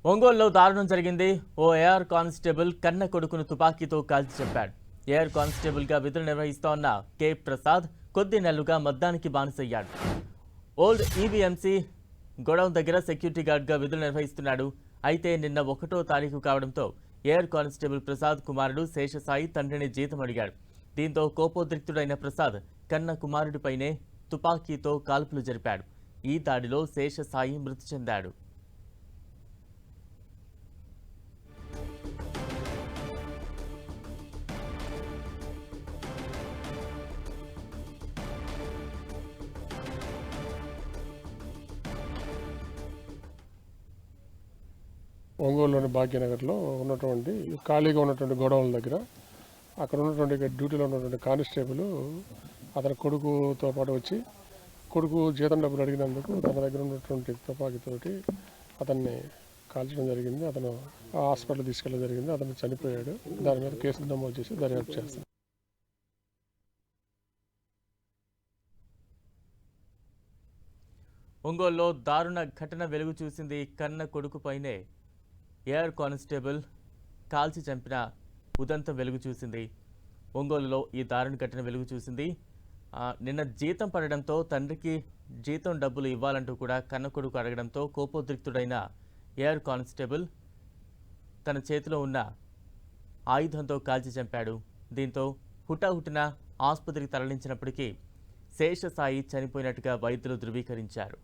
ఒంగోలులో దారుణం జరిగింది. ఓ ఏఆర్ కానిస్టేబుల్ కన్న కొడుకును తుపాకీతో కాల్చి చెప్పాడు. ఏఆర్ కానిస్టేబుల్గా విధులు నిర్వహిస్తోన్న కె ప్రసాద్ కొద్ది నెలలుగా మద్యానికి బానిసయ్యాడు. ఓల్డ్ ఈవీఎంసీ గొడౌన్ దగ్గర సెక్యూరిటీ గార్డ్గా విధులు నిర్వహిస్తున్నాడు. అయితే నిన్న 1వ తారీఖు కావడంతో ఏఆర్ కానిస్టేబుల్ ప్రసాద్ కుమారుడు శేషసాయి తండ్రిని జీతం అడిగాడు. దీంతో కోపోద్రిక్తుడైన ప్రసాద్ కన్న కుమారుడిపైనే తుపాకీతో కాల్పులు జరిపాడు. ఈ దాడిలో శేషసాయి మృతి చెందాడు. ఒంగోలులోని భాగ్యనగర్లో ఉన్నటువంటి ఖాళీగా ఉన్నటువంటి గోడౌన్ల దగ్గర అక్కడ ఉన్నటువంటి డ్యూటీలో ఉన్నటువంటి కానిస్టేబుల్ అతని కొడుకుతో పాటు వచ్చి కొడుకు జీతం డబ్బులు అడిగినందుకు తన దగ్గర ఉన్నటువంటి తుపాకీతోటి అతన్ని కాల్చడం జరిగింది. అతను హాస్పిటల్ తీసుకెళ్ళడం జరిగింది. అతను చనిపోయాడు. దాని మీద కేసు నమోదు చేసి దర్యాప్తు చేస్తాం. ఒంగోలులో దారుణ ఘటన వెలుగు చూసింది. కన్న కొడుకుపైనే ఏఆర్ కానిస్టేబుల్ కాల్చి చంపిన ఉదంతం వెలుగు చూసింది. ఒంగోలులో ఈ దారుణ ఘటన వెలుగు చూసింది. నిన్న జీతం పడడంతో తండ్రికి జీతం డబ్బులు ఇవ్వాలంటూ కూడా కన్న కొడుకు అడగడంతో కోపోద్రిక్తుడైన ఏఆర్ కానిస్టేబుల్ తన చేతిలో ఉన్న ఆయుధంతో కాల్చి చంపాడు. దీంతో హుటాహుటిన ఆసుపత్రికి తరలించినప్పటికీ శేషసాయి చనిపోయినట్టుగా వైద్యులు ధృవీకరించారు.